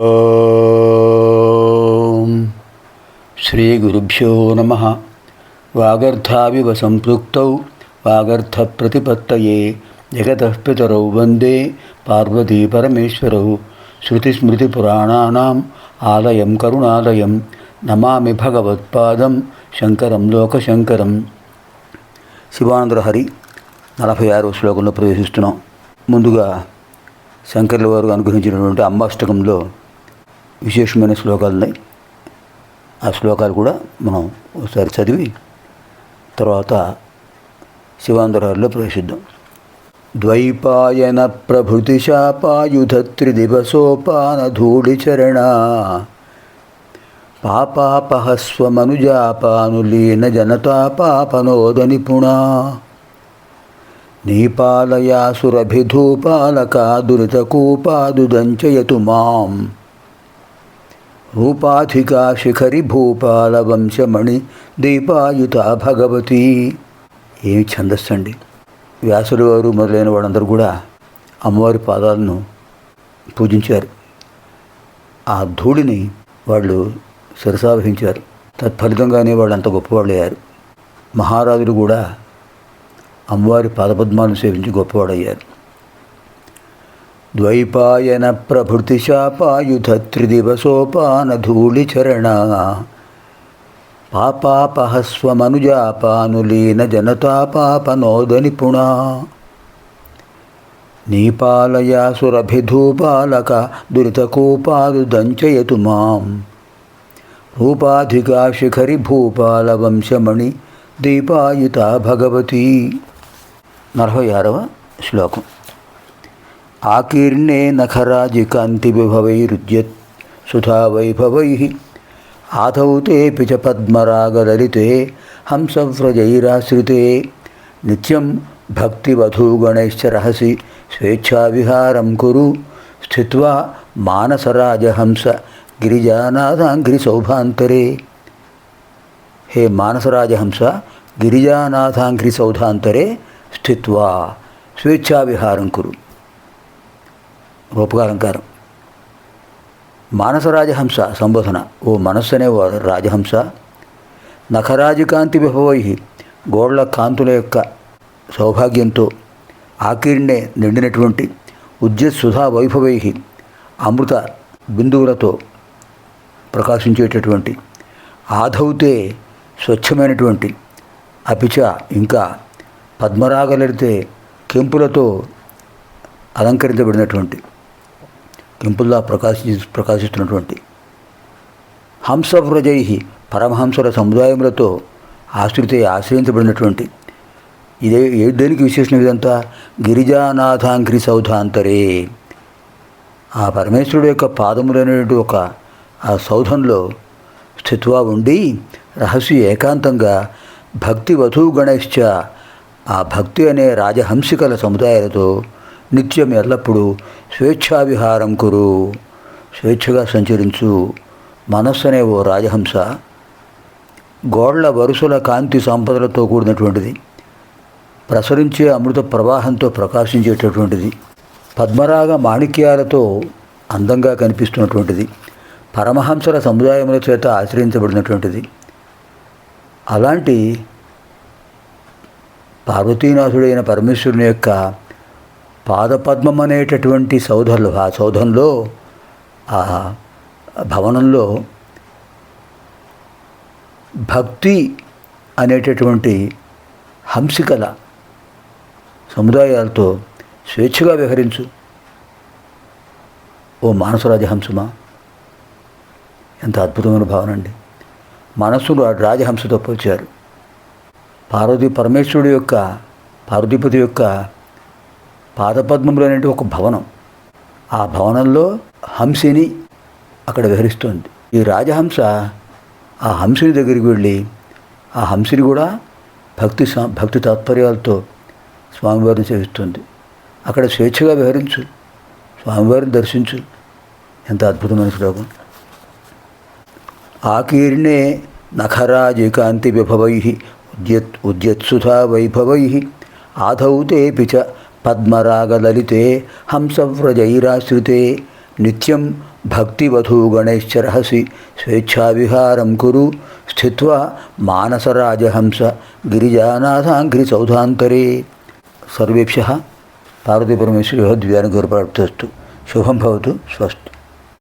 ఓం శ్రీ గురుభ్యో నమః. వాగర్థావివ సంపృక్తౌ వాగర్థ ప్రతిపత్తయే జగతః పితరౌ వందే పార్వతీ పరమేశ్వరౌ. శృతిస్మృతిపురాణానాం ఆలయం కరుణాలయం నమామి భగవత్పాదం శంకరం లోకశంకరం. శివానందలహరి 46వ శ్లోకంలో ప్రవేశిస్తున్నాం. ముందుగా శంకర్ల వారు అనుగ్రహించినటువంటి అమ్మాష్టకంలో విశేషమైన శ్లోకాలు ఉన్నాయి. ఆ శ్లోకాలు కూడా మనం ఒకసారి చదివి తర్వాత శివానందలహరిలో ప్రవేశిద్దాం. ద్వైపాయన ప్రభృతి శాపాయుధ త్రిదివసోపానధూళిచరణ పాపాపహస్వమనుజాపానులీన జనతాపాపనోద నిపుణా నీపాలయాసురభిధూపాలకా దురితకూపాదుదంచయతు మాం రూపాధికా శిఖరి భూపాల వంశమణి దీపాయుత భగవతి. ఏమి ఛందస్సు అండి! వ్యాసుల వారు మొదలైన వాళ్ళందరూ కూడా అమ్మవారి పాదాలను పూజించారు. ఆ ధూళిని వాళ్ళు శిరసావహించారు. తత్ఫలితంగానే వాళ్ళంత గొప్పవాళ్ళు అయ్యారు. మహారాజులు కూడా అమ్మవారి పాదపద్మాలను సేవించి గొప్పవాడయ్యారు. ద్వైపాయన ప్రభృతి శాపాయుధ త్రిదివసోపానధూళిచరణ పాపాపహస్వమనుజాపానులీన జనతాపాపనోద నిపుణా నీపాలయాసురభిధూపాలక దురితకూపాదుదంచయతు మాం రూపాధికా శిఖరి భూపాల వంశమణి దీపాయుత భగవతి. 46వ శ్లోకం. ఆకీర్ణే నఖరాజికాంతి విభవైరుద్యత్ సుధావైభవైః ఆధౌ తేపి చ పద్మరాగలలితే హంసవ్రజైరాశ్రితే నిత్యం భక్తివధూగణైశ్చ రహసి స్వేచ్ఛావిహారం కురు స్థిత్వా మానసరాజహంస గిరిజానాథాంఘ్రిసౌధాంతరే. హే మానసరాజహంస, గిరిజానాథాంఘ్రిసౌధాంతరే స్థిత్వా స్వేచ్ఛావిహారం కురు. రూపకాలంకారం. మానసరాజహంస సంబోధన. ఓ మనస్సు అనే రాజహంస, నఖరాజికాంతి విభవై గోళ్ల కాంతుల యొక్క సౌభాగ్యంతో, ఆకీర్ణే నిండినటువంటి, ఉద్యత్ సుధా వైభవై అమృత బిందువులతో ప్రకాశించేటటువంటి, ఆధౌతే స్వచ్ఛమైనటువంటి, అపిచ ఇంకా పద్మరాగలరితే కెంపులతో అలంకరించబడినటువంటి, కెంపుల్లా ప్రకాశిస్తున్నటువంటి, హంసవ్రజై పరమహంసల సముదాయములతో ఆశ్రయించబడినటువంటి, ఇదే దేనికి విశేషణం ఇదంతా? గిరిజానాథాంఘ్రి సౌధాంతరే. ఆ పరమేశ్వరుడు యొక్క పాదములనేటువంటి ఒక ఆ సౌధంలో స్థిత్వా ఉండి, రహస్య ఏకాంతంగా భక్తి వధూగణైశ్చ ఆ భక్తి అనే రాజహంసికల సముదాయాలతో నిత్యం ఎల్లప్పుడూ స్వేచ్ఛావిహారం కురు, స్వేచ్ఛగా సంచరించు. మనస్సు అనే ఓ రాజహంస గోళ్ల వరుసల కాంతి సంపదలతో కూడినటువంటిది, ప్రసరించే అమృత ప్రవాహంతో ప్రకాశించేటటువంటిది, పద్మరాగ మాణిక్యాలతో అందంగా కనిపిస్తున్నటువంటిది, పరమహంసల సముదాయముల చేత ఆశ్రయించబడినటువంటిది. అలాంటి పార్వతీనాథుడైన పరమేశ్వరుని యొక్క పాదపద్మం అనేటటువంటి ఆ సౌధంలో, ఆ భవనంలో భక్తి అనేటటువంటి హంసికల సముదాయాలతో స్వేచ్ఛగా విహరించు. ఓ మానసరాజహంసమా, ఎంత అద్భుతమైన భావన అండి! మనస్సును రాజహంసతో పోల్చారు. పార్వతీపతి యొక్క పాదపద్మములు అనేటి ఒక భవనం. ఆ భవనంలో హంసిని అక్కడ విహరిస్తుంది. ఈ రాజహంస ఆ హంసిని దగ్గరికి వెళ్ళి ఆ హంసిని కూడా భక్తి తాత్పర్యాలతో స్వామివారిని సేవిస్తుంది. అక్కడ స్వేచ్ఛగా విహరించు, స్వామివారిని దర్శించు. ఎంత అద్భుతమైన శ్లోకం! ఆకీర్ణే నఖరాజికాంతి విభవై ఉద్యత్సుధా వైభవై ఆధౌ తేపి చ పద్మరాగలలితే హంసవ్రజైరాశ్రితే నిత్యం భక్తివధూగణైశ్చరహసి స్వేచ్ఛావిహారం కురు స్థిత్వా మానసరాజహంస గిరిజానాథాంఘ్రిసౌధాంతరే. సర్వేభ్యః పార్వతీపరమేశ్వరి దివ్యానుగ్రహప్రాప్తస్తు. శుభం భవతు. స్వస్తి.